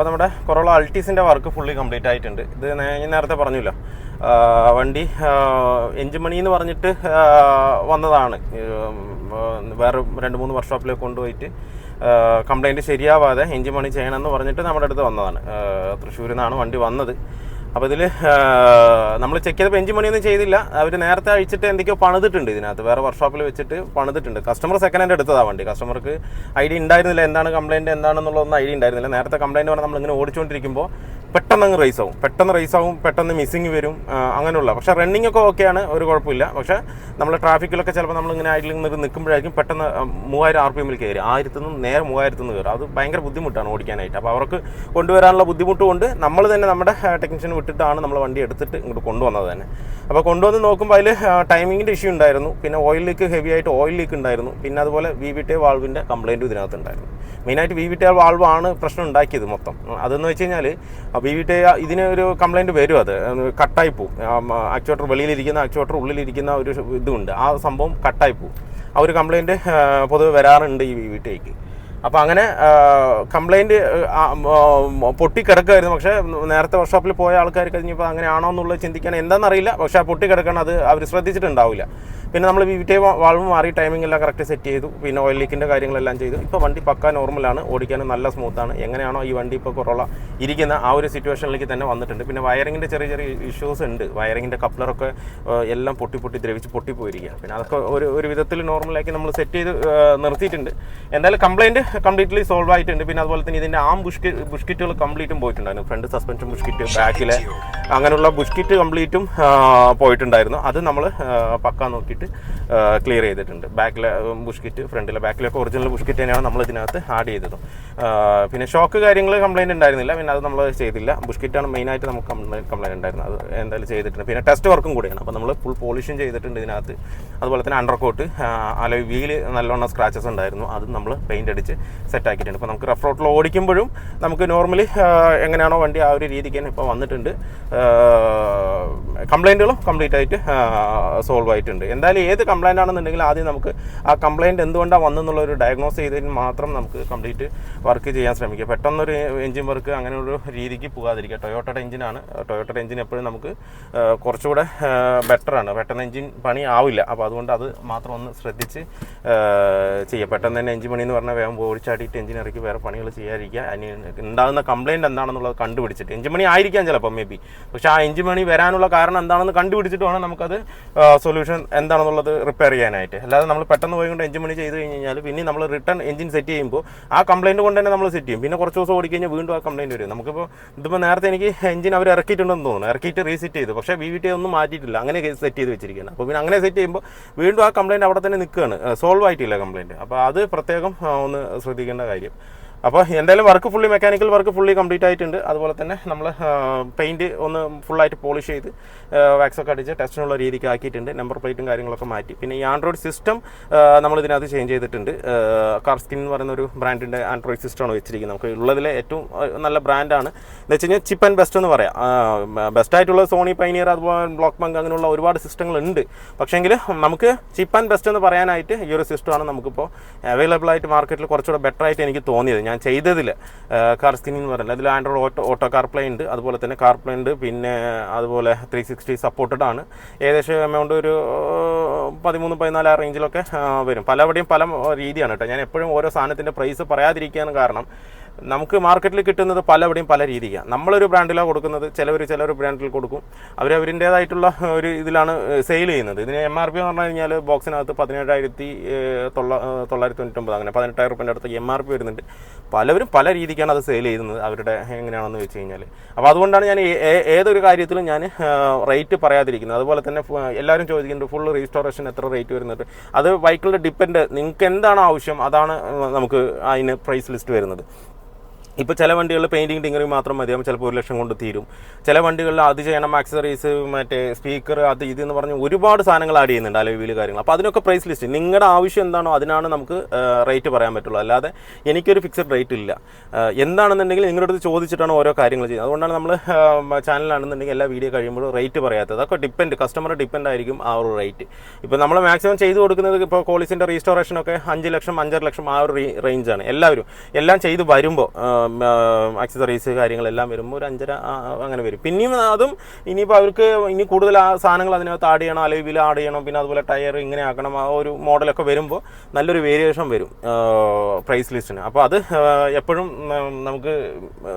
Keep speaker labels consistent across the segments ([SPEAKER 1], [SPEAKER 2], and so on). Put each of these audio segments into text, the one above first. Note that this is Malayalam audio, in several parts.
[SPEAKER 1] അപ്പോൾ നമ്മുടെ കൊറോള അൾട്ടീസിൻ്റെ വർക്ക് ഫുള്ളി കംപ്ലീറ്റ് ആയിട്ടുണ്ട്. ഇത് ഞാൻ നേരത്തെ പറഞ്ഞല്ലോ, വണ്ടി എഞ്ചിൻ മണി എന്ന് പറഞ്ഞിട്ട് വന്നതാണ്. വേറെ 2-3 വർക്ക്ഷോപ്പിലേക്ക് കൊണ്ടുപോയിട്ട് കംപ്ലൈൻറ്റ് ശരിയാവാതെ എഞ്ചിൻ മണി ചെയ്യണമെന്ന് പറഞ്ഞിട്ട് നമ്മുടെ അടുത്ത് വന്നതാണ്. തൃശ്ശൂരിൽ നിന്നാണ് വണ്ടി വന്നത്. അപ്പോൾ ഇതിൽ നമ്മൾ ചെക്ക് ചെയ്തപ്പോൾ എഞ്ചിൻ മണിയൊന്നും ചെയ്തില്ല. അവർ നേരത്തെ അഴിച്ചിട്ട് എന്തൊക്കെയോ പണിതിട്ടുണ്ട് ഇതിനകത്ത്, വേറെ വർക്ക്ഷോപ്പിൽ വെച്ചിട്ട് പണിതിട്ടുണ്ട്. കസ്റ്റമർ സെക്കൻഡ് ഹാൻഡ് എടുത്തതാണ് വണ്ടി. കസ്റ്റമർക്ക് ഐഡിയ ഉണ്ടായിരുന്നില്ല എന്താണ് കംപ്ലയിൻറ്റ് എന്താണെന്നുള്ളതൊന്നും ഐഡിയ ഉണ്ടായിരുന്നില്ല. നേരത്തെ കംപ്ലയിൻറ്റ് പറഞ്ഞാൽ നമ്മളിങ്ങനെ ഓടിച്ചുകൊണ്ടിരിക്കുമ്പോൾ പെട്ടെന്ന് അങ്ങ് റേസ് ആവും, പെട്ടെന്ന് മിസ്സിങ് വരും, അങ്ങനെയുള്ള. പക്ഷേ റണ്ണിങ് ഒക്കെ ഓക്കെയാണ്, ഒരു കുഴപ്പമില്ല. പക്ഷേ നമ്മൾ ട്രാഫിക്കിലൊക്കെ ചിലപ്പോൾ നമ്മളിങ്ങനെ ഐഡിൽ നിൽക്കുമ്പോഴായിരിക്കും പെട്ടെന്ന് 3000 RPM കയറി, 1000 നിന്ന് നേരെ 3000 കയറും. അത് ഭയങ്കര ബുദ്ധിമുട്ടാണ് ഓടിക്കാനായിട്ട്. അപ്പോൾ അവർക്ക് കൊണ്ടുവരാനുള്ള ബുദ്ധിമുട്ട് കൊണ്ട് നമ്മൾ തന്നെ നമ്മുടെ ടെക്നീഷ്യൻ വിട്ടിട്ടാണ് നമ്മൾ വണ്ടി എടുത്തിട്ട് ഇങ്ങോട്ട് കൊണ്ടുവന്നത് തന്നെ. അപ്പോൾ കൊണ്ടുവന്ന് നോക്കുമ്പോൾ അതിൽ ടൈമിങ്ങിൻ്റെ ഇഷ്യൂ ഉണ്ടായിരുന്നു, പിന്നെ ഓയിൽ ലീക്ക്, ഹെവി ആയിട്ട് ഓയിൽ ലീക്ക് ഉണ്ടായിരുന്നു, പിന്നെ അതുപോലെ VVT വാൾവിൻ്റെ കംപ്ലയിൻറ്റും ഇതിനകത്ത് ഉണ്ടായിരുന്നു. മെയിനായിട്ട് VVT വാൾവാണ് പ്രശ്നം ഉണ്ടാക്കിയത് മൊത്തം. അതെന്ന് വെച്ച് കഴിഞ്ഞാൽ VVT ഇതിന് ഒരു കംപ്ലയിൻറ്റ് വരും, അത് കട്ടായി പോവും. ആക്ച്വേറ്റർ വെളിയിലിരിക്കുന്ന ആക്ച്വേറ്റർ ഉള്ളിലിരിക്കുന്ന ഒരു ഇതുണ്ട്, ആ സംഭവം കട്ടായി പോവും. ആ ഒരു കംപ്ലയിൻറ്റ് പൊതുവെ വരാറുണ്ട് ഈ VVTക്ക്. അപ്പോൾ അങ്ങനെ കംപ്ലയിൻറ്റ് പൊട്ടിക്കിടക്കുമായിരുന്നു. പക്ഷേ നേരത്തെ വർക്ക്ഷോപ്പിൽ പോയ ആൾക്കാർ കഴിഞ്ഞപ്പോൾ അങ്ങനെയാണോ എന്നുള്ളത് ചിന്തിക്കാൻ എന്താണെന്നറിയില്ല. പക്ഷേ ആ പൊട്ടിക്കിടക്കണം, അത് അവർ ശ്രദ്ധിച്ചിട്ടുണ്ടാവില്ല. പിന്നെ നമ്മൾ VVT വാൾവ് മാറി ടൈമിംഗ് എല്ലാം കറക്റ്റ് സെറ്റ് ചെയ്തു, പിന്നെ ഓയിൽ ലീക്കിൻ്റെ കാര്യങ്ങളെല്ലാം ചെയ്തു. ഇപ്പോൾ വണ്ടി പക്കാ നോർമലാണ്, ഓടിക്കാനും നല്ല സ്മൂത്താണ്. എങ്ങനെയാണോ ഈ വണ്ടി ഇപ്പോൾ കൊറോള ഇരിക്കുന്ന ആ ഒരു സിറ്റുവേഷനിലേക്ക് തന്നെ വന്നിട്ടുണ്ട്. പിന്നെ വയറിങ്ങിൻ്റെ ചെറിയ ഇഷ്യൂസ് ഉണ്ട്. വയറിങ്ങിൻ്റെ കപ്ലറൊക്കെ എല്ലാം ദ്രവിച്ച് പൊട്ടിപ്പോയിരിക്കുക. പിന്നെ അതൊക്കെ ഒരു വിധത്തിൽ നോർമലാക്കി നമ്മൾ സെറ്റ് ചെയ്ത് നിർത്തിയിട്ടുണ്ട്. എന്തായാലും കംപ്ലയിൻറ്റ് കംപ്ലീറ്റ്ലി സോൾവ് ആയിട്ടുണ്ട്. പിന്നെ അതുപോലെ തന്നെ ഇതിൻ്റെ ബുഷ്കിറ്റുകൾ കംപ്ലീറ്റും പോയിട്ടുണ്ടായിരുന്നു. ഫ്രണ്ട് സസ്പെൻഷൻ ബുഷ്കിറ്റ്, ബാക്കിലെ അങ്ങനെയുള്ള ബുഷ്കിറ്റ് കംപ്ലീറ്റും പോയിട്ടുണ്ടായിരുന്നു. അത് നമ്മൾ പക്കാ നോക്കിയിട്ട് ക്ലിയർ ചെയ്തിട്ടുണ്ട്. ബാക്കിലെ ബുഷ്കിറ്റ്, ബാക്കിലൊക്കെ ഒറിജിനൽ ബുഷ്കിറ്റ് തന്നെയാണ് നമ്മൾ ഇതിനകത്ത് ആഡ് ചെയ്തത്. പിന്നെ ഷോക്ക് കാര്യങ്ങൾ കംപ്ലയിൻറ്റ് ഉണ്ടായിരുന്നില്ല, പിന്നെ അത് നമ്മൾ ചെയ്തില്ല. ബുഷ്കിറ്റാണ് മെയിനായിട്ട് നമുക്ക് കംപ്ലയിൻറ്റ് ഉണ്ടായിരുന്നത്, അത് എന്തായാലും ചെയ്തിട്ടുണ്ട്. പിന്നെ ടെസ്റ്റ് വർക്കും കൂടിയാണ്. അപ്പോൾ നമ്മൾ ഫുൾ പോളിഷും ചെയ്തിട്ടുണ്ട് ഇതിനകത്ത്. അതുപോലെ തന്നെ അണ്ടർ കോട്ട്, അലോയ് വീല് നല്ലോണം സ്ക്രാച്ചസ് ഉണ്ടായിരുന്നു, അത് നമ്മൾ പെയിൻ്റ് അടിച്ച് സെറ്റാക്കിയിട്ടുണ്ട്. ഇപ്പോൾ നമുക്ക് റഫ് റോട്ടിൽ ഓടിക്കുമ്പോഴും നമുക്ക് നോർമലി എങ്ങനെയാണോ വണ്ടി ആ ഒരു രീതിക്ക് തന്നെ ഇപ്പോൾ വന്നിട്ടുണ്ട്. കംപ്ലയിൻറ്റുകളും കംപ്ലീറ്റ് ആയിട്ട് സോൾവ് ആയിട്ടുണ്ട്. എന്തായാലും ഏത് കംപ്ലയിൻ്റ് ആണെന്നുണ്ടെങ്കിൽ ആദ്യം നമുക്ക് ആ കംപ്ലയിൻറ്റ് എന്തുകൊണ്ടാണ് വന്നെന്നുള്ള ഒരു ഡയഗ്നോസ് ചെയ്തതിന് മാത്രം നമുക്ക് കംപ്ലീറ്റ് വർക്ക് ചെയ്യാൻ ശ്രമിക്കുക. പെട്ടെന്നൊരു എഞ്ചിൻ വർക്ക് അങ്ങനെയൊരു രീതിക്ക് പോകാതിരിക്കുക. ടൊയോട്ടയുടെ എഞ്ചിനാണ്. ടൊയോട്ടയുടെ എഞ്ചിൻ എപ്പോഴും നമുക്ക് കുറച്ചുകൂടെ ബെറ്ററാണ്. പെട്ടെന്ന് എഞ്ചിൻ പണി ആവില്ല. അപ്പോൾ അതുകൊണ്ട് അത് മാത്രം ഒന്ന് ശ്രദ്ധിച്ച് ചെയ്യുക. പെട്ടെന്ന് തന്നെ എഞ്ചിൻ പണി എന്ന് പറഞ്ഞാൽ വേഗം ഓടിച്ചാടിയിട്ട് എഞ്ചിൻ ഇറക്കി വേറെ പണികൾ ചെയ്യാതിരിക്കുക. അതിന് ഉണ്ടാകുന്ന കംപ്ലയിൻറ്റ് എന്താണെന്നുള്ളത് കണ്ടുപിടിച്ചിട്ട്, എഞ്ചിൻ പണി ആയിരിക്കാം ചിലപ്പോൾ മേ ബി, പക്ഷേ ആ എഞ്ചിൻ പണി വരാനുള്ള കാരണം എന്താണെന്ന് കണ്ടുപിടിച്ചിട്ട് വേണം നമുക്കത് സൊല്യൂഷൻ എന്താണെന്നുള്ളത് റിപ്പയർ ചെയ്യാനായിട്ട്. അല്ലാതെ നമ്മൾ പെട്ടെന്ന് പോയി കൊണ്ട് എഞ്ചിൻ പണി ചെയ്ത് കഴിഞ്ഞാൽ പിന്നെ നമ്മൾ റിട്ടേൺ എഞ്ചിൻ സെറ്റ് ചെയ്യുമ്പോൾ ആ കംപ്ലയിൻറ്റ് കൊണ്ട് തന്നെ നമ്മൾ സെറ്റ് ചെയ്യും. പിന്നെ കുറച്ച് ദിവസം ഓടിക്കഴിഞ്ഞാൽ വീണ്ടും ആ കംപ്ലയിൻറ്റ് വരും. നമുക്കിപ്പോൾ ഇതിപ്പോൾ നേരത്തെ എനിക്ക് എഞ്ചിൻ അവർ ഇറക്കിയിട്ടുണ്ടെന്ന് തോന്നുന്നു, ഇറക്കിയിട്ട് റീസെറ്റ് ചെയ്തു, പക്ഷേ VVT ഒന്നും മാറ്റിയിട്ടില്ല, അങ്ങനെ സെറ്റ് ചെയ്ത് വെച്ചിരിക്കുകയാണ്. അപ്പോൾ പിന്നെ അങ്ങനെ സെറ്റ് ചെയ്യുമ്പോൾ വീണ്ടും ആ കംപ്ലയിൻറ്റ് അവിടെ തന്നെ നിൽക്കുകയാണ്, സോൾവ് ആയിട്ടില്ല കംപ്ലയിൻറ്റ്. അപ്പോൾ അത് പ്രത്യേകം ഒന്ന് ശ്രദ്ധിക്കേണ്ട കാര്യം. അപ്പോൾ എന്തായാലും മെക്കാനിക്കൽ വർക്ക് ഫുള്ളി കംപ്ലീറ്റ് ആയിട്ടുണ്ട്. അതുപോലെ തന്നെ നമ്മൾ പെയിൻറ്റ് ഒന്ന് ഫുള്ളായിട്ട് പോളിഷ് ചെയ്ത് വാക്സൊക്കെ അടിച്ച് ടെസ്റ്റിനുള്ള രീതിക്ക് ആക്കിയിട്ടുണ്ട്. നമ്പർ പ്ലേറ്റും കാര്യങ്ങളൊക്കെ മാറ്റി. പിന്നെ ഈ ആൻഡ്രോയിഡ് സിസ്റ്റം നമ്മൾ ഇതിനകത്ത് ചേഞ്ച് ചെയ്തിട്ടുണ്ട്. കാർസ്കിൻ എന്ന് പറയുന്ന ഒരു ബ്രാൻഡിൻ്റെ ആൻഡ്രോയിഡ് സിസ്റ്റമാണ് വെച്ചിരിക്കുന്നത്. നമുക്ക് ഉള്ളതിലെ ഏറ്റവും നല്ല ബ്രാൻഡാണ് എന്ന് വെച്ച് കഴിഞ്ഞാൽ ചിപ്പ് ആൻഡ് ബെസ്റ്റ് എന്ന് പറയാം. ബെസ്റ്റായിട്ടുള്ള സോണി, പൈനിയർ, അതുപോലെ ബ്ലോക്ക് ബങ്ക് അങ്ങനെയുള്ള ഒരുപാട് സിസ്റ്റങ്ങളുണ്ട്. പക്ഷേങ്കിൽ നമുക്ക് ചിപ്പ് ആൻഡ് ബെസ്റ്റ് എന്ന് പറയാനായിട്ട് ഈ ഒരു സിസ്റ്റമാണ് നമുക്കിപ്പോൾ അവൈലബിൾ ആയിട്ട് മാർക്കറ്റിൽ കുറച്ചുകൂടെ ബെറ്റർ ആയിട്ട് എനിക്ക് തോന്നിയത്. ഞാൻ ചെയ്തതിൽ കാർസ്കിൻ എന്ന് പറയുന്നത് അതിൽ ആൻഡ്രോയിഡ് ഓട്ടോ കാർപ്ലേ ഉണ്ട്, അതുപോലെ തന്നെ കാർപ്ലേ ഉണ്ട്, പിന്നെ അതുപോലെ 360 സപ്പോർട്ടഡ് ആണ്. ഏകദേശം എമൗണ്ട് ഒരു 13-14 ആ റേഞ്ചിലൊക്കെ വരും. പലവിടെയും പല രീതിയാണ് കേട്ടോ. ഞാൻ എപ്പോഴും ഓരോ സാധനത്തിൻ്റെ പ്രൈസ് പറയാതിരിക്കാൻ കാരണം നമുക്ക് മാർക്കറ്റിൽ കിട്ടുന്നത് പലവിടെയും പല രീതിക്കാണ്. നമ്മളൊരു ബ്രാൻഡിലാണ് കൊടുക്കുന്നത്, ചിലർ ബ്രാൻഡിൽ കൊടുക്കും. അവരവരിൻ്റേതായിട്ടുള്ള ഒരു ഇതിലാണ് സെയിൽ ചെയ്യുന്നത്. ഇതിന് MRP എന്ന് പറഞ്ഞു കഴിഞ്ഞാൽ ബോക്സിനകത്ത് 17,999 അങ്ങനെ 18,000 രൂപേൻ്റെ അടുത്ത് MRP വരുന്നുണ്ട്. പലവരും പല രീതിക്കാണ് അത് സെയിൽ ചെയ്യുന്നത്, അവരുടെ എങ്ങനെയാണെന്ന് വെച്ച് കഴിഞ്ഞാൽ. അപ്പോൾ അതുകൊണ്ടാണ് ഞാൻ ഏതൊരു കാര്യത്തിലും ഞാൻ റേറ്റ് പറയാതിരിക്കുന്നത്. അതുപോലെ തന്നെ എല്ലാവരും ചോദിക്കുന്നുണ്ട് ഫുൾ റീസ്റ്റോറേഷൻ എത്ര റേറ്റ് വരുന്നുണ്ട്. അത് വെഹിക്കിളിൻ്റെ ഡിപ്പെൻഡ്, നിങ്ങൾക്ക് എന്താണോ ആവശ്യം അതാണ് നമുക്ക് അതിന് പ്രൈസ് ലിസ്റ്റ് വരുന്നത്. ഇപ്പോൾ ചില വണ്ടികളിൽ പെയിൻറ്റിങ് ടിങ്കറിങ് മാത്രം മതിയാകും, ചിലപ്പോൾ 1 ലക്ഷം കൊണ്ട് തീരും. ചില വണ്ടികളിൽ അത് ചെയ്യണം, ആക്സസറീസ്, മറ്റേ സ്പീക്കർ, അത് ഇതെന്ന് പറഞ്ഞ് ഒരുപാട് സാധനങ്ങൾ ആഡ് ചെയ്യുന്നുണ്ട്, അലോയ് വീല് കാര്യങ്ങൾ. അപ്പോൾ അതിനൊക്കെ പ്രൈസ് ലിസ്റ്റ് നിങ്ങളുടെ ആവശ്യം എന്താണോ അതിനാണ് നമുക്ക് റേറ്റ് പറയാൻ പറ്റുള്ളൂ. അല്ലാതെ എനിക്കൊരു ഫിക്സഡ് റേറ്റ് ഇല്ല. എന്താണെന്നുണ്ടെങ്കിൽ നിങ്ങളുടെ അടുത്ത് ചോദിച്ചിട്ടാണ് ഓരോ കാര്യങ്ങൾ ചെയ്യുന്നത്. അതുകൊണ്ടാണ് നമ്മൾ ചാനലാണെന്നുണ്ടെങ്കിൽ എല്ലാ വീഡിയോ കഴിയുമ്പോൾ റേറ്റ് പറയാത്തത്. അതൊക്കെ കസ്റ്റമർ ഡിപ്പെൻഡ് ആയിരിക്കും ആ ഒരു റേറ്റ്. ഇപ്പോൾ നമ്മൾ മാക്സിമം ചെയ്ത് കൊടുക്കുന്നത് ഇപ്പോൾ കോളീസിൻ്റെ റീസ്റ്റോറേഷനൊക്കെ 5 ലക്ഷം 5.5 ലക്ഷം ആ ഒരു റേഞ്ചാണ്. എല്ലാം ചെയ്ത് വരുമ്പോൾ ആക്സസറീസ് കാര്യങ്ങളെല്ലാം വരുമ്പോൾ ഒരു 5.5 അങ്ങനെ വരും. പിന്നെയും അതും ഇനിയിപ്പോൾ അവർക്ക് ഇനി കൂടുതൽ ആ സാധനങ്ങൾ അതിനകത്ത് ആഡ് ചെയ്യണം, അല്ലെങ്കിൽ വീൽ ആഡ് ചെയ്യണം, പിന്നെ അതുപോലെ ടയർ ഇങ്ങനെ ആക്കണം, ആ ഒരു മോഡലൊക്കെ വരുമ്പോൾ നല്ലൊരു വേരിയേഷൻ വരും പ്രൈസ് ലിസ്റ്റിന്. അപ്പോൾ അത് എപ്പോഴും നമുക്ക്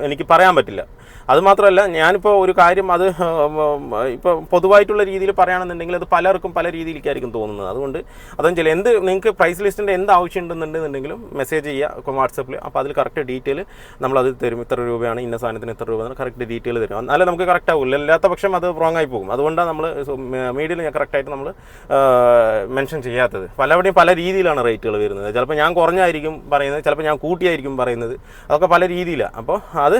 [SPEAKER 1] എനിക്ക് പറയാൻ പറ്റില്ല. അതുമാത്രമല്ല, ഞാനിപ്പോൾ ഒരു കാര്യം അത് ഇപ്പോൾ പൊതുവായിട്ടുള്ള രീതിയിൽ പറയുകയാണെന്നുണ്ടെങ്കിൽ അത് പലർക്കും പല രീതിയിലേക്കായിരിക്കും തോന്നുന്നത്. അതുകൊണ്ട് അതെന്ന് വെച്ചാൽ നിങ്ങൾക്ക് പ്രൈസ് ലിസ്റ്റിൻ്റെ എന്ത് ആവശ്യം ഉണ്ടെന്നുണ്ടെങ്കിലും മെസ്സേജ് ചെയ്യുക വാട്സപ്പിൽ. അപ്പോൾ അതിൽ കറക്റ്റ് ഡീറ്റെയിൽ നമ്മളത് തരും. ഇത്ര രൂപയാണ്, ഇന്ന സാധനത്തിന് ഇത്ര രൂപ, കറക്റ്റ് ഡീറ്റെയിൽ തരും. എന്നാലും നമുക്ക് കറക്റ്റ് ആവില്ല, അല്ലാത്ത പക്ഷം അത് റോങ് ആയി പോകും. അതുകൊണ്ടാണ് നമ്മൾ മീഡിയയിൽ കറക്റ്റായിട്ട് നമ്മൾ മെൻഷൻ ചെയ്യാത്തത്. പലവിടെയും പല രീതിയിലാണ് റേറ്റുകൾ വരുന്നത്. ചിലപ്പോൾ ഞാൻ കുറഞ്ഞായിരിക്കും പറയുന്നത്, ചിലപ്പോൾ ഞാൻ കൂട്ടിയായിരിക്കും പറയുന്നത്, അതൊക്കെ പല രീതിയിലാണ്. അപ്പോൾ അത്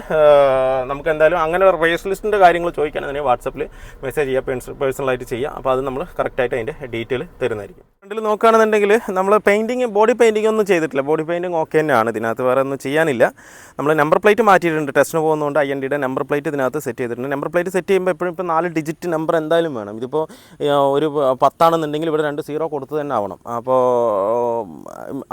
[SPEAKER 1] നമുക്ക് എന്തായാലും അങ്ങനെ പ്രൈസ് ലിസ്റ്റിൻ്റെ കാര്യങ്ങൾ ചോദിക്കുകയാണെന്നുണ്ടെങ്കിൽ വാട്സപ്പിൽ മെസ്സേജ് ചെയ്യുക, പേഴ്സണലായിട്ട് ചെയ്യുക. അപ്പോൾ അത് നമ്മൾ കറക്റ്റായിട്ട് അതിൻ്റെ ഡീറ്റെയിൽ തരുന്നതായിരിക്കും. ഫ്രണ്ടിൽ നോക്കുകയാണെന്നുണ്ടെങ്കിൽ നമ്മൾ പെയിൻറ്റിങ്, ബോഡി പെയിൻറ്റിംഗ് ഒന്നും ചെയ്തിട്ടില്ല. ബോഡി പെയിൻറ്റിങ് ഓക്കെ തന്നെയാണ്, ഇതിനകത്ത് വേറെ ഒന്നും ചെയ്യാനില്ല. നമ്മൾ നമ്പർ പ്ലേറ്റ് മാറ്റിയിട്ടുണ്ട്. ടെസ്റ്റിന് പോകുന്നതുകൊണ്ട് INDയുടെ നമ്പർ പ്ലേറ്റ് ഇതിനകത്ത് സെറ്റ് ചെയ്തിട്ടുണ്ട്. നമ്പർ പ്ലേറ്റ് സെറ്റ് ചെയ്യുമ്പോൾ എപ്പോഴും ഇപ്പോൾ 4 ഡിജിറ്റ് നമ്പർ എന്തായാലും വേണം. ഇതിപ്പോൾ ഒരു 10 ആണെന്നുണ്ടെങ്കിൽ ഇവിടെ 2 0 കൊടുത്ത് തന്നെ ആവണം. അപ്പോൾ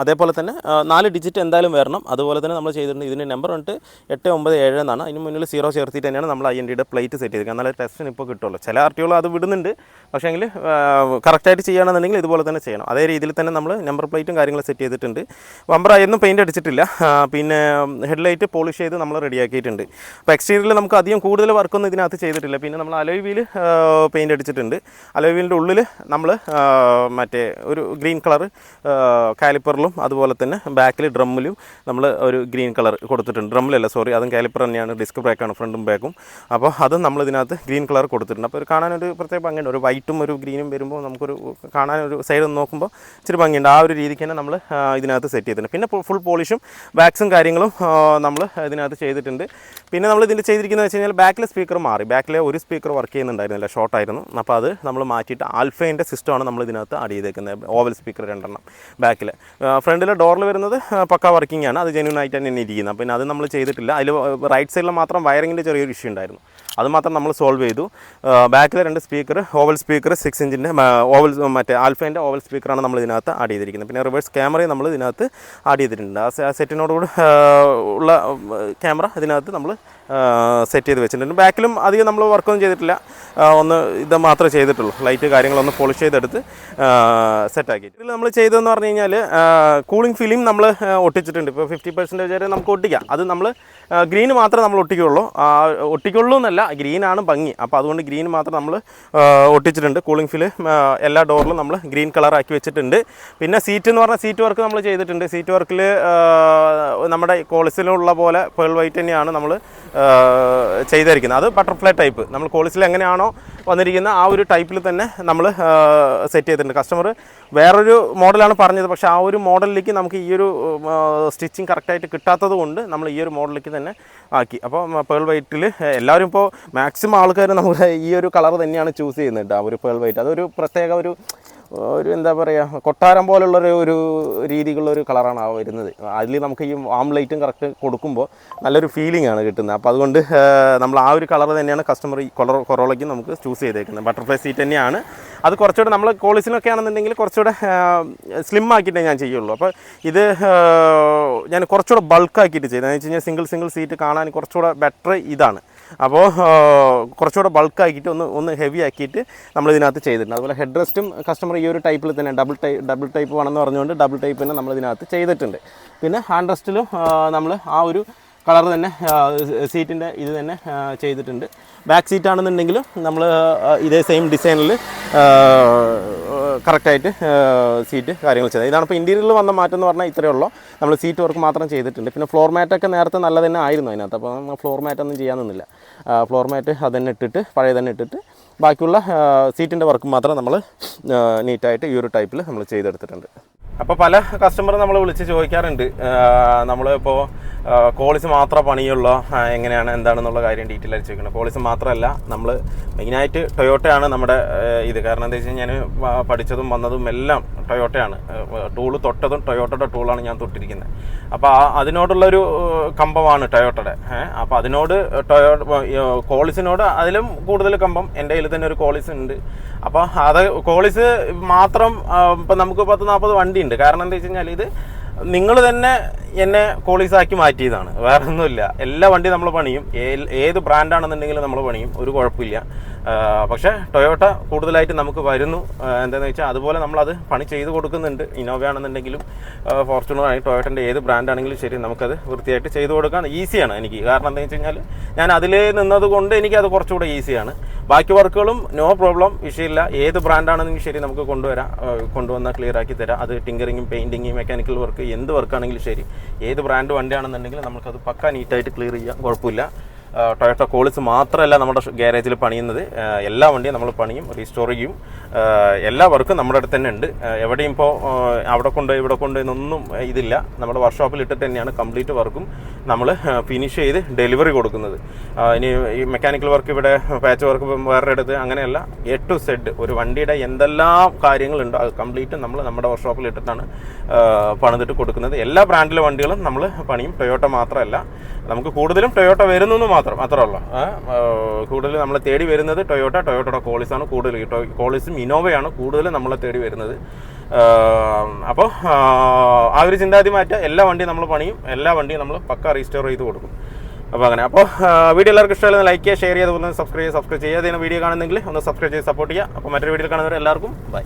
[SPEAKER 1] അതേപോലെ തന്നെ 4 ഡിജിറ്റ് എന്തായാലും വരണം. അതുപോലെ തന്നെ നമ്മൾ ചെയ്തിട്ടുണ്ട്. ഇതിൻ്റെ നമ്പർ വന്നിട്ട് 897 എന്നാണ്. അതിന് മുന്നിൽ 0 ചേർത്തിട്ട് തന്നെയാണ് നമ്മൾ INDയുടെ പ്ലേറ്റ് സെറ്റ് ചെയ്തിരിക്കുക. എന്നാലും ടെസ്റ്റിന് ഇപ്പോൾ കിട്ടുള്ളൂ. ചില ആർട്ടികൾ അത് വിടുന്നുണ്ട്, പക്ഷേങ്കിൽ കറക്റ്റായിട്ട് ചെയ്യുകയാണെന്നുണ്ടെങ്കിൽ ഇതുപോലെ തന്നെ ചെയ്യണം. അതേ രീതിയിൽ തന്നെ നമ്മൾ നമ്പർ പ്ലേറ്റും കാര്യങ്ങളും സെറ്റ് ചെയ്തിട്ടുണ്ട്. ബമ്പർ ആയൊന്നും പെയിൻറ്റ് അടിച്ചിട്ടില്ല. പിന്നെ ഹെഡ്ലൈറ്റ് പോളിഷ് ചെയ്ത് നമ്മൾ റെഡിയാക്കിയിട്ടുണ്ട്. അപ്പോൾ എക്സ്റ്റീരിയറിൽ നമുക്ക് അധികം കൂടുതൽ വർക്കൊന്നും ഇതിനകത്ത് ചെയ്തിട്ടില്ല. പിന്നെ നമ്മൾ അലോയ് വീൽ പെയിൻറ്റ് അടിച്ചിട്ടുണ്ട്. അലോയ് വീലിൻ്റെ ഉള്ളിൽ നമ്മൾ മറ്റേ ഒരു ഗ്രീൻ കളർ കാലിപ്പറിലും അതുപോലെ തന്നെ ബാക്കിൽ ഡ്രമ്മിലും നമ്മൾ ഒരു ഗ്രീൻ കളർ കൊടുത്തിട്ടുണ്ട്. ഡ്രമ്മിലല്ല, സോറി, അതും കാലിപ്പർ തന്നെയാണ്. ഡിസ്ക് ബ്രേക്കാണ് ഫ്രണ്ടും ബാക്കും. അപ്പോൾ അതും നമ്മൾ ഇതിനകത്ത് ഗ്രീൻ കളർ കൊടുത്തിട്ടുണ്ട്. അപ്പോൾ കാണാനൊരു പ്രത്യേക ഭംഗിയുണ്ട്. ഒരു വൈറ്റും ഒരു ഗ്രീനും വരുമ്പോൾ നമുക്കൊരു കാണാനൊരു സൈഡ് നോക്കുമ്പോൾ ഇച്ചിരി ഭംഗിയുണ്ട്. ആ ഒരു രീതിക്ക് തന്നെ നമ്മൾ ഇതിനകത്ത് സെറ്റ് ചെയ്തിട്ടുണ്ട്. പിന്നെ ഫുൾ പോളിഷും വാക്സും കാര്യങ്ങളും നമ്മൾ ഇതിനകത്ത് ചെയ്തിട്ടുണ്ട്. പിന്നെ നമ്മൾ ഇതിൻ്റെ ചെയ്തിരിക്കുന്നത് വെച്ച് കഴിഞ്ഞാൽ ബാക്കിലെ സ്പീക്കർ മാറി. ബാക്കിലെ ഒരു സ്പീക്കർ വർക്ക് ചെയ്യുന്നുണ്ടായിരുന്നില്ല, ഷോർട്ടായിരുന്നു. അപ്പോൾ അത് നമ്മൾ മാറ്റിയിട്ട് ആൽഫേൻ്റെ സിസ്റ്റമാണ് നമ്മൾ ഇതിനകത്ത് ആഡ് ചെയ്തേക്കുന്നത്. ഓവൽ സ്പീക്കർ 2 ബാക്കിൽ. ഫ്രണ്ടിലെ ഡോറിൽ വരുന്നത് പക്ക വർക്കിംഗ് ആണ്, അത് ജെന്യൂൻ ആയിട്ട് തന്നെ ഇരിക്കുന്നത്. പിന്നെ അത് നമ്മൾ ചെയ്തിട്ടില്ല. അതിൽ റൈറ്റ് സൈഡിൽ മാത്രം വയറിങ്ങിൻ്റെ ചെറിയൊരു ഇഷ്യൂ ഉണ്ടായിരുന്നു, അത് മാത്രം നമ്മൾ സോൾവ് ചെയ്തു. ബാക്കിലെ 2 സ്പീക്കർ ഓവൽ സ്പീക്കർ 6 ഇഞ്ചിൻ്റെ ഓവൽ മറ്റേ ആൽഫേൻ്റെ ഓവൽ സ്പീക്കറാണ് നമ്മൾ ഇതിനകത്ത് ആഡ് ചെയ്തിരിക്കുന്നത്. പിന്നെ റിവേഴ്സ് ക്യാമറയും നമ്മൾ ഇതിനകത്ത് ആഡ് ചെയ്തിട്ടുണ്ട്. ആ സെറ്റിനോടുകൂടി ഉള്ള ക്യാമറ ഇതിനകത്ത് നമ്മൾ സെറ്റ് ചെയ്ത് വെച്ചിട്ടുണ്ട്. ബാക്കിലും അധികം നമ്മൾ വർക്കൊന്നും ചെയ്തിട്ടില്ല, ഒന്ന് ഇത് മാത്രമേ ചെയ്തിട്ടുള്ളൂ. ലൈറ്റ് കാര്യങ്ങളൊന്ന് പോളിഷ് ചെയ്തെടുത്ത് സെറ്റാക്കി. ഇതിൽ നമ്മൾ ചെയ്തതെന്ന് പറഞ്ഞു കഴിഞ്ഞാൽ കൂളിംഗ് ഫിലിം നമ്മൾ ഒട്ടിച്ചിട്ടുണ്ട്. ഇപ്പോൾ 50% വരെ നമുക്ക് ഒട്ടിക്കാം. അത് നമ്മൾ ഗ്രീൻ മാത്രമേ നമ്മൾ ഒട്ടിക്കുള്ളൂ എന്നല്ല, ഗ്രീനാണ് ഭംഗി. അപ്പോൾ അതുകൊണ്ട് ഗ്രീൻ മാത്രം നമ്മൾ ഒട്ടിച്ചിട്ടുണ്ട്. കൂളിംഗ് ഫിലിം എല്ലാ ഡോറിലും നമ്മൾ ഗ്രീൻ കളറാക്കി വെച്ചിട്ടുണ്ട്. പിന്നെ സീറ്റ് എന്ന് പറഞ്ഞാൽ സീറ്റ് വർക്ക് നമ്മൾ ചെയ്തിട്ടുണ്ട്. സീറ്റ് വർക്കിൽ നമ്മുടെ കോളിസിലുള്ള പോലെ പേൾ വൈറ്റ് തന്നെയാണ് നമ്മൾ ചെയ്തിരിക്കുന്നത്. അത് ബട്ടർഫ്ലൈ ടൈപ്പ് നമ്മൾ കോളിസിൽ എങ്ങനെയാണോ വന്നിരിക്കുന്ന ആ ഒരു ടൈപ്പിൽ തന്നെ നമ്മൾ സെറ്റ് ചെയ്തിട്ടുണ്ട്. കസ്റ്റമർ വേറൊരു മോഡലാണ് പറഞ്ഞത്, പക്ഷേ ആ ഒരു മോഡലിലേക്ക് നമുക്ക് ഈ ഒരു സ്റ്റിച്ചിങ് കറക്റ്റായിട്ട് കിട്ടാത്തത് കൊണ്ട് നമ്മൾ ഈ ഒരു മോഡലിലേക്ക് തന്നെ ആക്കി. അപ്പോൾ പേൾ വൈറ്റിൽ എല്ലാവരും ഇപ്പോൾ മാക്സിമം ആൾക്കാർ നമുക്ക് ഈ ഒരു കളർ തന്നെയാണ് ചൂസ് ചെയ്യുന്നത്. ആ ഒരു പേൾ വൈറ്റ് അതൊരു പ്രത്യേക ഒരു എന്താ പറയുക, കൊട്ടാരം പോലുള്ളൊരു രീതിക്കുള്ളൊരു കളറാണ് വരുന്നത്. അതിൽ നമുക്ക് ഈ വാം ലൈറ്റും കറക്റ്റ് കൊടുക്കുമ്പോൾ നല്ലൊരു ഫീലിംഗ് ആണ് കിട്ടുന്നത്. അപ്പോൾ അതുകൊണ്ട് നമ്മൾ ആ ഒരു കളർ തന്നെയാണ് കസ്റ്റമർ ഈ കൊറോളയ്ക്ക് നമുക്ക് ചൂസ് ചെയ്തേക്കുന്നത്. ബട്ടർഫ്ലൈ സീറ്റ് തന്നെയാണ്. അത് കുറച്ചുകൂടെ നമ്മൾ കോളിസിനൊക്കെ ആണെന്നുണ്ടെങ്കിൽ കുറച്ചുകൂടെ സ്ലിം ആക്കിയിട്ടേ ഞാൻ ചെയ്യുള്ളൂ. അപ്പോൾ ഇത് ഞാൻ കുറച്ചുകൂടെ ബൾക്കാക്കിയിട്ട് ചെയ്തതെന്ന് വെച്ച് കഴിഞ്ഞാൽ സിംഗിൾ സീറ്റ് കാണാൻ കുറച്ചുകൂടെ ബെറ്റർ ഇതാണ്. അപ്പോൾ കുറച്ചുകൂടെ ബൾക്കാക്കിയിട്ട് ഒന്ന് ഹെവി ആക്കിയിട്ട് നമ്മളിതിനകത്ത് ചെയ്തിട്ടുണ്ട്. അതുപോലെ ഹെഡ് റെസ്റ്റും കസ്റ്റമർ ഈ ഒരു ടൈപ്പിൽ തന്നെ ഡബിൾ ടൈപ്പ് വേണമെന്ന് പറഞ്ഞുകൊണ്ട് ഡബിൾ ടൈപ്പ് തന്നെ നമ്മളിതിനകത്ത് ചെയ്തിട്ടുണ്ട്. പിന്നെ ഹാൻഡ് റെസ്റ്റിലും നമ്മൾ ആ ഒരു കളർ തന്നെ സീറ്റിൻ്റെ ഇത് തന്നെ ചെയ്തിട്ടുണ്ട്. ബാക്ക് സീറ്റാണെന്നുണ്ടെങ്കിലും നമ്മൾ ഇതേ സെയിം ഡിസൈനിൽ കറക്റ്റായിട്ട് സീറ്റ് കാര്യങ്ങൾ ചെയ്തത്. ഇതാണ് ഇപ്പോൾ ഇൻറ്റീരിയറിൽ വന്ന മാറ്റം എന്ന് പറഞ്ഞാൽ ഇത്രയേ ഉള്ളൂ. നമ്മൾ സീറ്റ് വർക്ക് മാത്രം ചെയ്തിട്ടുണ്ട്. പിന്നെ ഫ്ലോർ മാറ്റൊക്കെ നേരത്തെ നല്ല തന്നെ ആയിരുന്നു അതിനകത്ത്. അപ്പോൾ നമ്മൾ ഫ്ലോർ മാറ്റൊന്നും ചെയ്യാനൊന്നുമില്ല. ഫ്ലോർ മാറ്റ് അത് തന്നെ ഇട്ടിട്ട് പഴയ തന്നെ ഇട്ടിട്ട് ബാക്കിയുള്ള സീറ്റിൻ്റെ വർക്ക് മാത്രം നമ്മൾ നീറ്റായിട്ട് ഈ ഒരു ടൈപ്പിൽ നമ്മൾ ചെയ്തെടുത്തിട്ടുണ്ട്. അപ്പോൾ പല കസ്റ്റമർ നമ്മൾ വിളിച്ച് ചോദിക്കാറുണ്ട്, നമ്മളിപ്പോൾ കോളിസ് മാത്രം പണിയുള്ളൂ, എങ്ങനെയാണ് എന്താണെന്നുള്ള കാര്യം ഡീറ്റെയിൽ ആയിട്ട് ചോദിക്കുന്നത്. കോളിസ് മാത്രമല്ല, നമ്മൾ മെയിനായിട്ട് ടൊയോട്ടയാണ് നമ്മുടെ ഇത്. കാരണം എന്താ വെച്ച് കഴിഞ്ഞാൽ ഞാൻ പഠിച്ചതും വന്നതും എല്ലാം ടൊയോട്ടയാണ്. ടൂള് തൊട്ടതും ടൊയോട്ടയുടെ ടൂളാണ് ഞാൻ തൊട്ടിരിക്കുന്നത്. അപ്പോൾ അതിനോടുള്ളൊരു കമ്പമാണ് ടൊയോട്ടയുടെ. അപ്പോൾ അതിനോട് കോളിസിനോട് അതിലും കൂടുതൽ കമ്പം എൻ്റെ കയ്യിൽ തന്നെ ഒരു കോളിസ് ഉണ്ട്. അപ്പോൾ അത് കോളിസ് മാത്രം ഇപ്പം നമുക്ക് 10-40 വണ്ടി ഉണ്ട്. കാരണം എന്താ വെച്ച് കഴിഞ്ഞാൽ ഇത് നിങ്ങൾ തന്നെ എന്നെ കോളീസാക്കി മാറ്റിയതാണ്, വേറെ ഒന്നുമില്ല. എല്ലാ വണ്ടിയും നമ്മൾ പണിയും, ഏത് ബ്രാൻഡാണെന്നുണ്ടെങ്കിലും നമ്മൾ പണിയും, ഒരു കുഴപ്പമില്ല. പക്ഷേ ടൊയോട്ട കൂടുതലായിട്ട് നമുക്ക് വരുന്നു. എന്താണെന്ന് വെച്ചാൽ അതുപോലെ നമ്മളത് പണി ചെയ്ത് കൊടുക്കുന്നുണ്ട്. ഇന്നോവ ആണെന്നുണ്ടെങ്കിലും ഫോർച്യൂണർ ആയി ടൊയോട്ടൻ്റെ ഏത് ബ്രാൻഡാണെങ്കിലും ശരി, നമുക്കത് വൃത്തിയായിട്ട് ചെയ്ത് കൊടുക്കാൻ ഈസിയാണ് എനിക്ക്. കാരണം എന്താണെന്ന് വെച്ച് കഴിഞ്ഞാൽ ഞാൻ അതിൽ നിന്നത് കൊണ്ട് എനിക്കത് കുറച്ചുകൂടെ ഈസിയാണ്. ബാക്കി വർക്കുകളും നോ പ്രോബ്ലം, വിഷയമില്ല. ഏത് ബ്രാൻഡാണെങ്കിലും ശരി നമുക്ക് കൊണ്ടുവന്നാൽ ക്ലിയർ ആക്കി തരാം. അത് ടിങ്കറിങ്ങും പെയിൻറ്റിങ് മെക്കാനിക്കൽ വർക്ക് എന്ത് വർക്കാണെങ്കിലും ശരി, ഏത് ബ്രാൻഡ് വണ്ടിയാണെന്നുണ്ടെങ്കിലും നമുക്കത് പക്കാ നീറ്റായിട്ട് ക്ലിയർ ചെയ്യാം, കുഴപ്പമില്ല. ടൊയോട്ട കോളിസ് മാത്രമല്ല നമ്മുടെ ഗാരേജിൽ പണിയുന്നത്, എല്ലാ വണ്ടിയും നമ്മൾ പണിയും, റീസ്റ്റോർ ചെയ്യും. എല്ലാ വർക്കും നമ്മുടെ അടുത്ത് തന്നെ ഉണ്ട്. എവിടെയും ഇപ്പോൾ അവിടെ കൊണ്ട് ഇവിടെ കൊണ്ട് എന്നൊന്നും ഇതില്ല. നമ്മുടെ വർക്ക്ഷോപ്പിൽ ഇട്ടിട്ട് തന്നെയാണ് കംപ്ലീറ്റ് വർക്കും നമ്മൾ ഫിനിഷ് ചെയ്ത് ഡെലിവറി കൊടുക്കുന്നത്. ഇനി ഈ മെക്കാനിക്കൽ വർക്ക് ഇവിടെ പാച്ച് വർക്ക് വേറെ എടുത്ത് അങ്ങനെയല്ല, A to Z ഒരു വണ്ടിയുടെ എന്തെല്ലാം കാര്യങ്ങളുണ്ടോ അത് കംപ്ലീറ്റ് നമ്മൾ നമ്മുടെ വർക്ക്ഷോപ്പിൽ ഇട്ടിട്ടാണ് പണിതിട്ട് കൊടുക്കുന്നത്. എല്ലാ ബ്രാൻഡിലെ വണ്ടികളും നമ്മൾ പണിയും, ടൊയോട്ട മാത്രമല്ല. നമുക്ക് കൂടുതലും ടൊയോട്ട വരുന്നു മാത്രം, അത്രേ ഉള്ളൂ. കൂടുതൽ നമ്മളെ തേടി വരുന്നത് ടൊയോട്ടയുടെ കോളിസാണ് കൂടുതൽ. കോളിസും ഇന്നോവയാണ് കൂടുതൽ നമ്മളെ തേടി വരുന്നത്. അപ്പോൾ ആ ഒരു ചിന്താഗതി മാറ്റുക. എല്ലാ വണ്ടിയും നമ്മൾ പണിയും, എല്ലാ വണ്ടിയും നമ്മൾ പക്ക റീസ്റ്റോർ ചെയ്ത് കൊടുക്കും. അപ്പോൾ അങ്ങനെ. അപ്പോൾ വീഡിയോ എല്ലാവർക്കും ഇഷ്ടമായാലും ലൈക്ക് ചെയ്യുക, ഷെയർ ചെയ്യുക, അതുപോലെ സബ്സ്ക്രൈബ് ചെയ്യുക. വീഡിയോ കാണുന്നെങ്കിൽ ഒന്ന് സബ്സ്ക്രൈബ് ചെയ്ത് സപ്പോർട്ട് ചെയ്യുക. അപ്പോൾ മറ്റൊരു വീഡിയോയിൽ കാണുന്നവരെ എല്ലാവർക്കും ബൈ.